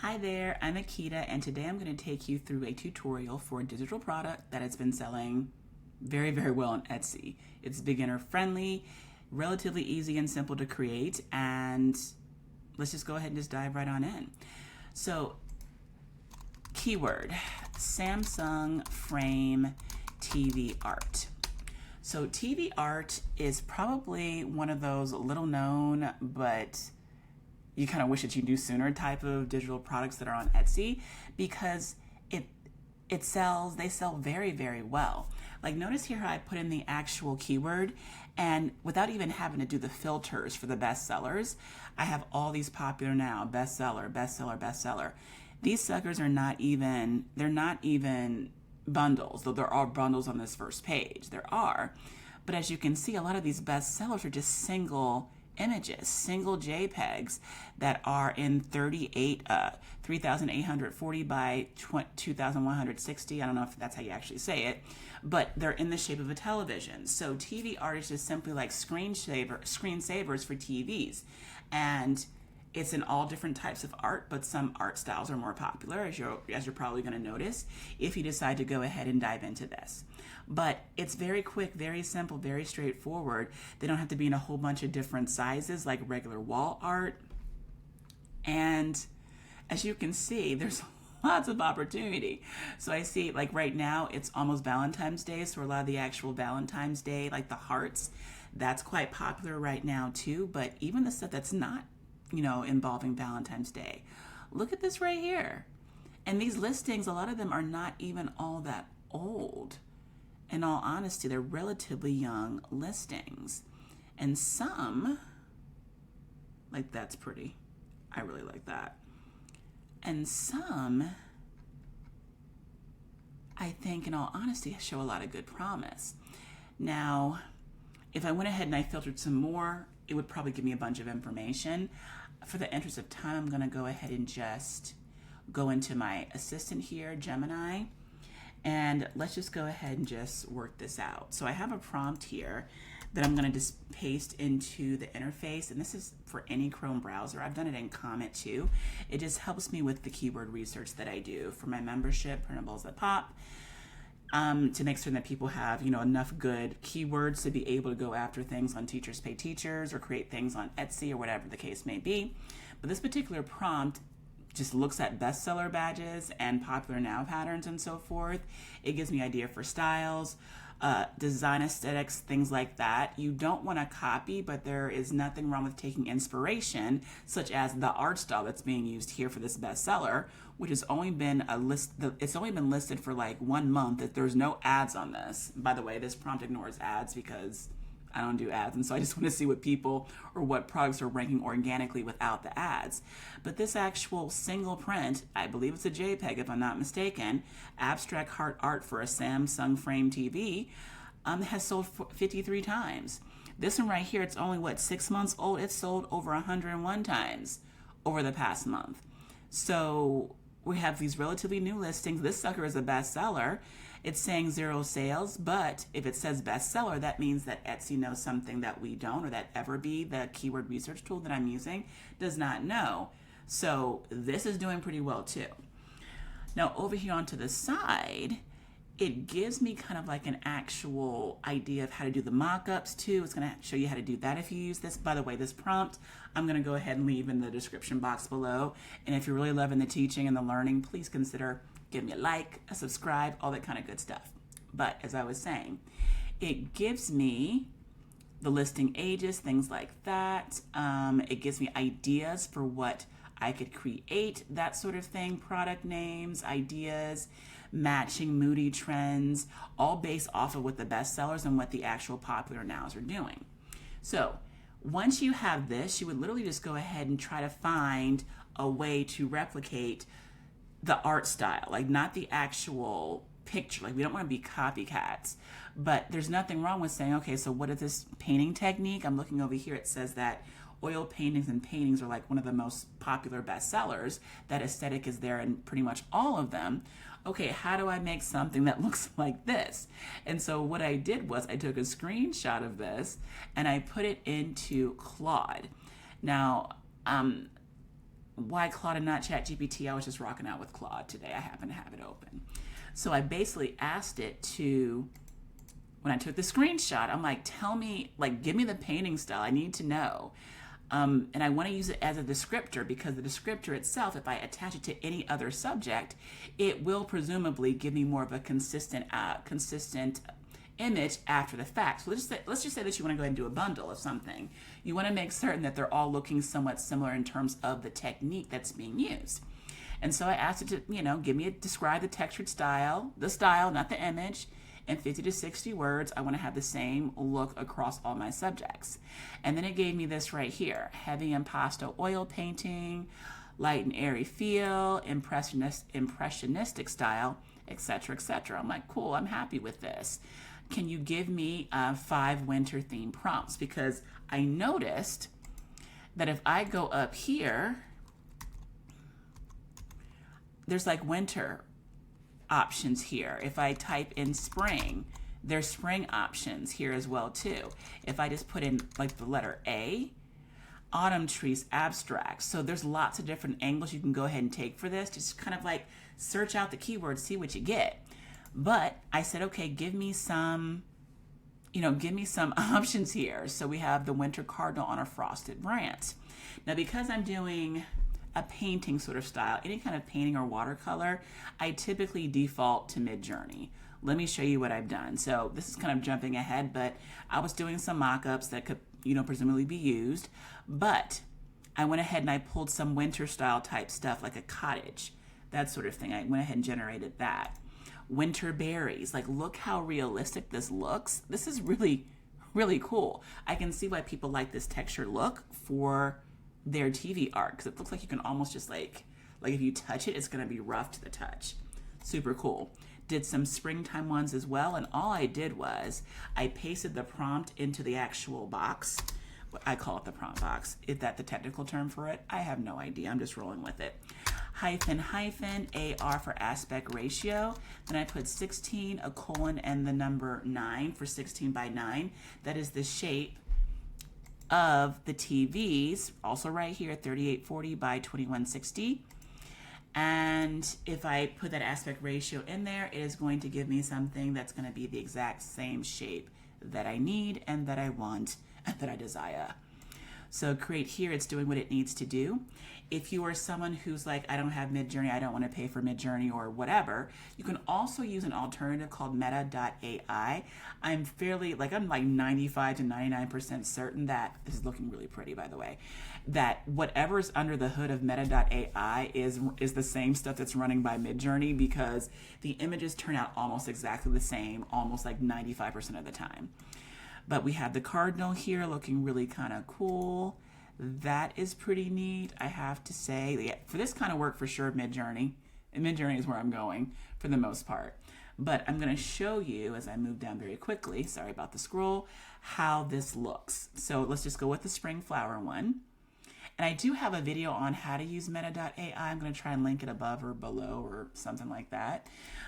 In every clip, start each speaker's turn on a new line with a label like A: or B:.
A: Hi there, I'm Akita, and today I'm going to take you through a tutorial for a digital product that has been selling very, very well on Etsy. It's beginner friendly, relatively easy and simple to create, and let's just go ahead and just dive right on in. So, keyword, Samsung frame TV art. So TV art is probably one of those little known, but you kind of wish that you knew sooner type of digital products that are on Etsy, because they sell very, very well. Like, notice here how I put in the actual keyword, and without even having to do the filters for the bestsellers, I have all these popular now: bestseller, bestseller, bestseller. These suckers are they're not even bundles, though there are bundles on this first page. There are. But as you can see, a lot of these bestsellers are just single images, single JPEGs that are in 3,840 by 2,160. I don't know if that's how you actually say it, but they're in the shape of a television. So TV art is just simply like screensavers for TVs. And it's in all different types of art, but some art styles are more popular, as you're probably going to notice if you decide to go ahead and dive into this. But it's very quick, very simple, very straightforward. They don't have to be in a whole bunch of different sizes like regular wall art. And as you can see, there's lots of opportunity. So I see, like, right now it's almost Valentine's Day, so a lot of the actual Valentine's Day, like the hearts, that's quite popular right now too. But even the stuff that's not involving Valentine's Day. Look at this right here. And these listings, a lot of them are not even all that old. In all honesty, they're relatively young listings. And some, like, that's pretty. I really like that. And some, I think, in all honesty, show a lot of good promise. Now, if I went ahead and I filtered some more, it would probably give me a bunch of information. For the interest of time, I'm going to go ahead and just go into my assistant here, Gemini, and let's just go ahead and just work this out. So I have a prompt here that I'm going to just paste into the interface, and this is for any Chrome browser. I've done it in Comet too. It just helps me with the keyword research that I do for my membership, Printables That Pop, to make sure that people have, enough good keywords to be able to go after things on Teachers Pay Teachers or create things on Etsy or whatever the case may be. But this particular prompt just looks at bestseller badges and popular now patterns and so forth. It gives me idea for styles, design aesthetics, things like that. You don't want to copy, but there is nothing wrong with taking inspiration, such as the art style that's being used here for this bestseller, which has only been it's only been listed for like 1 month. There's no ads on this. By the way, this prompt ignores ads because I don't do ads, and so I just want to see what people or what products are ranking organically without the ads. But this actual single print, I believe it's a JPEG if I'm not mistaken, abstract heart art for a Samsung frame TV, has sold 53 times. This one right here, it's only 6 months old. It's sold over 101 times over the past month. So we have these relatively new listings. This sucker is a bestseller. It's saying 0 sales, but if it says bestseller, that means that Etsy knows something that we don't, or that Everbee, the keyword research tool that I'm using, does not know. So this is doing pretty well too. Now over here onto the side, it gives me kind of like an actual idea of how to do the mockups too. It's going to show you how to do that if you use this. By the way, this prompt, I'm going to go ahead and leave in the description box below. And if you're really loving the teaching and the learning, please consider give me a like, a subscribe, all that kind of good stuff. But as I was saying, it gives me the listing ages, things like that. It gives me ideas for what I could create, that sort of thing, product names, ideas, matching moody trends, all based off of what the bestsellers and what the actual popular nows are doing. So once you have this, you would literally just go ahead and try to find a way to replicate the art style, like not the actual picture. Like, we don't want to be copycats, but there's nothing wrong with saying, okay, so what is this painting technique? I'm looking over here. It says that oil paintings and paintings are like one of the most popular bestsellers. That aesthetic is there in pretty much all of them. Okay, how do I make something that looks like this? And so what I did was I took a screenshot of this and I put it into Claude. Now, why Claude and not ChatGPT? I was just rocking out with Claude today. I happen to have it open. So I basically asked it to, when I took the screenshot, I'm like, tell me, like, give me the painting style. I need to know. And I want to use it as a descriptor, because the descriptor itself, if I attach it to any other subject, it will presumably give me more of a consistent image after the fact. So let's just say that you want to go ahead and do a bundle of something. You want to make certain that they're all looking somewhat similar in terms of the technique that's being used. And so I asked it to, describe the textured style, not the image, in 50 to 60 words. I want to have the same look across all my subjects. And then it gave me this right here: heavy impasto oil painting, light and airy feel, impressionistic style, etc., etc. I'm like, cool, I'm happy with this. Can you give me 5 winter theme prompts? Because I noticed that if I go up here, there's like winter options here. If I type in spring, there's spring options here as well too. If I just put in like the letter A, autumn trees abstract. So there's lots of different angles you can go ahead and take for this. Just kind of like search out the keywords, see what you get. But I said, okay, give me some options here. So we have the winter cardinal on a frosted branch. Now, because I'm doing a painting sort of style, any kind of painting or watercolor, I typically default to Midjourney. Let me show you what I've done. So this is kind of jumping ahead, but I was doing some mock-ups that could, presumably be used. But I went ahead and I pulled some winter style type stuff, like a cottage, that sort of thing. I went ahead and generated that. Winter berries, like, look how realistic this looks. This is really, really cool. I can see why people like this texture look for their TV art, because it looks like you can almost just like if you touch it, it's going to be rough to the touch. Super cool. Did some springtime ones as well, and all I did was I pasted the prompt into the actual box. I call it the prompt box. Is that the technical term for it? I have no idea. I'm just rolling with it. Hyphen, AR for aspect ratio. Then I put 16, a colon, and the number 9 for 16 by 9. That is the shape of the TVs, also right here, 3840 by 2160. And if I put that aspect ratio in there, it is going to give me something that's going to be the exact same shape that I need and that I want and that I desire. So create here, it's doing what it needs to do. If you are someone who's like, I don't have Midjourney, I don't want to pay for Midjourney or whatever, you can also use an alternative called meta.ai. I'm like 95 to 99% certain that, this is looking really pretty by the way, that whatever's under the hood of meta.ai is the same stuff that's running by Midjourney, because the images turn out almost exactly the same, almost like 95% of the time. But we have the cardinal here looking really kind of cool. That is pretty neat, I have to say. Yeah, for this kind of work, for sure, Midjourney. And Midjourney is where I'm going for the most part. But I'm going to show you, as I move down very quickly, sorry about the scroll, how this looks. So let's just go with the spring flower one. And I do have a video on how to use meta.ai. I'm going to try and link it above or below or something like that.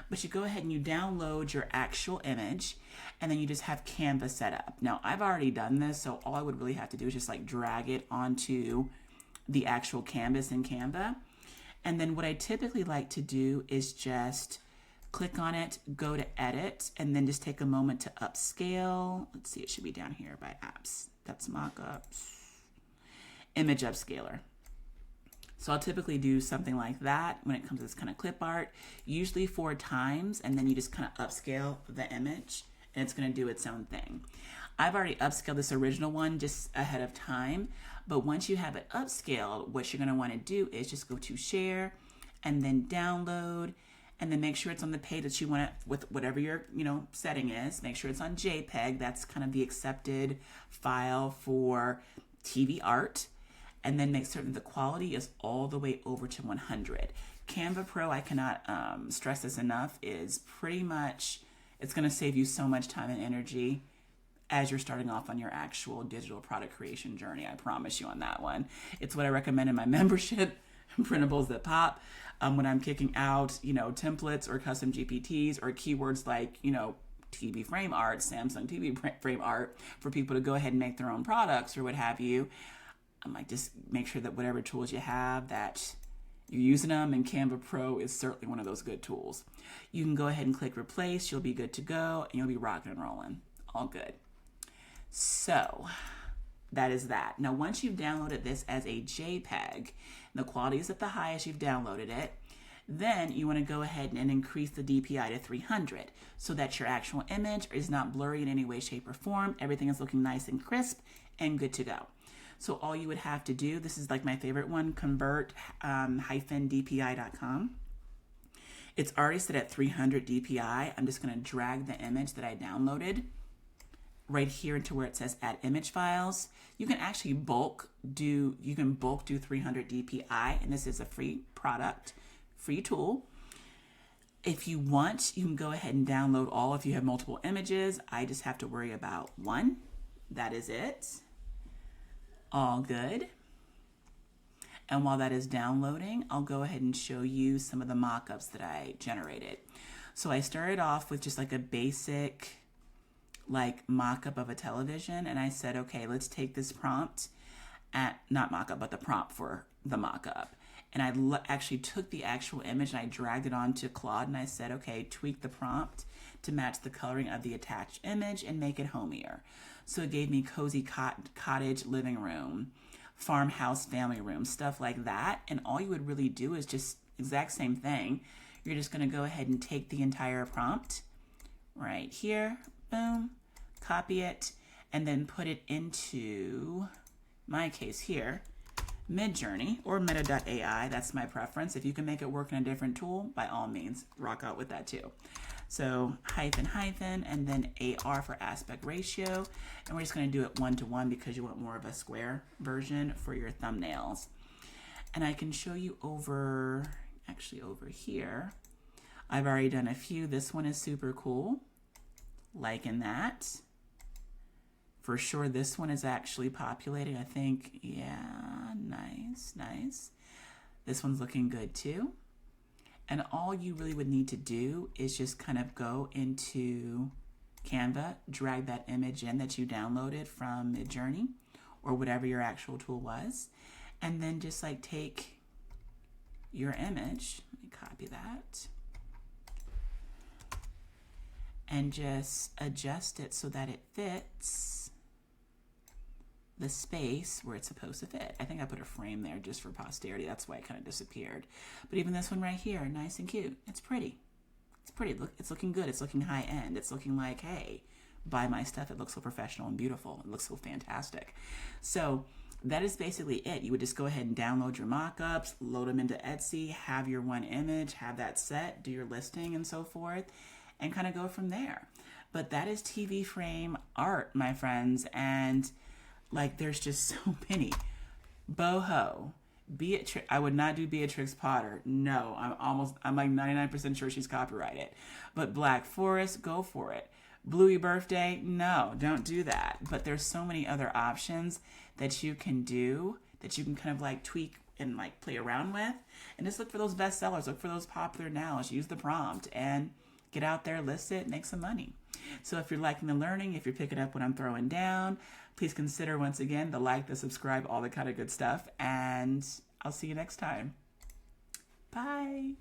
A: But you go ahead and you download your actual image, and then you just have Canva set up. Now, I've already done this, so all I would really have to do is just like drag it onto the actual canvas in Canva. And then what I typically like to do is just click on it, go to edit, and then just take a moment to upscale. Let's see, it should be down here by apps. That's mockups. Image upscaler. So I'll typically do something like that when it comes to this kind of clip art, usually 4 times, and then you just kind of upscale the image and it's going to do its own thing. I've already upscaled this original one just ahead of time, but once you have it upscaled, what you're going to want to do is just go to share and then download, and then make sure it's on the page that you want it with, whatever your setting is. Make sure it's on JPEG. That's kind of the accepted file for TV art. And then make certain the quality is all the way over to 100. Canva Pro, I cannot stress this enough, is pretty much, it's going to save you so much time and energy as you're starting off on your actual digital product creation journey. I promise you on that one. It's what I recommend in my membership, Printables That Pop, when I'm kicking out, templates or custom GPTs or keywords like, TV frame art, Samsung TV frame art, for people to go ahead and make their own products or what have you. I'm like, just make sure that whatever tools you have, that you're using them, and Canva Pro is certainly one of those good tools. You can go ahead and click replace. You'll be good to go, and you'll be rocking and rolling. All good. So that is that. Now, once you've downloaded this as a JPEG, and the quality is at the highest you've downloaded it, then you want to go ahead and increase the DPI to 300 so that your actual image is not blurry in any way, shape, or form. Everything is looking nice and crisp and good to go. So all you would have to do, this is like my favorite one, convert-dpi.com. It's already set at 300 DPI. I'm just going to drag the image that I downloaded right here into where it says add image files. You can actually bulk do 300 DPI, and this is a free product, free tool. If you want, you can go ahead and download all if you have multiple images. I just have to worry about one. That is it. All good. And while that is downloading, I'll go ahead and show you some of the mockups that I generated. So I started off with just like a basic like mock-up of a television, and I said, okay, let's take this prompt, not mock-up, but the prompt for the mock-up. And I actually took the actual image and I dragged it onto Claude, and I said, okay, tweak the prompt to match the coloring of the attached image and make it homier. So it gave me cozy cottage living room, farmhouse family room, stuff like that. And all you would really do is just exact same thing. You're just going to go ahead and take the entire prompt right here, boom, copy it, and then put it into, my case here, Midjourney or meta.ai. That's my preference. If you can make it work in a different tool, by all means, rock out with that too. So hyphen, and then AR for aspect ratio. And we're just going to do it 1:1 because you want more of a square version for your thumbnails. And I can show you over here. I've already done a few. This one is super cool. Liking that. For sure, this one is actually populating. I think, yeah, nice. This one's looking good too. And all you really would need to do is just kind of go into Canva, drag that image in that you downloaded from Midjourney or whatever your actual tool was, and then just like take your image, let me copy that, and just adjust it so that it fits the space where it's supposed to fit. I think I put a frame there just for posterity. That's why it kind of disappeared. But even this one right here, nice and cute. It's pretty. It's pretty. Look, it's looking good. It's looking high end. It's looking like, hey, buy my stuff. It looks so professional and beautiful. It looks so fantastic. So that is basically it. You would just go ahead and download your mockups, load them into Etsy, have your one image, have that set, do your listing and so forth, and kind of go from there. But that is TV frame art, my friends, and like there's just so many. Boho, Beatrix. I would not do Beatrix Potter. No, I'm like 99% sure she's copyrighted. But Black Forest, go for it. Bluey Birthday, no, don't do that. But there's so many other options that you can do, that you can kind of like tweak and like play around with. And just look for those bestsellers, look for those popular nows, use the prompt and get out there, list it, make some money. So if you're liking the learning, if you're picking up what I'm throwing down, please consider once again the like, the subscribe, all the kind of good stuff. And I'll see you next time. Bye.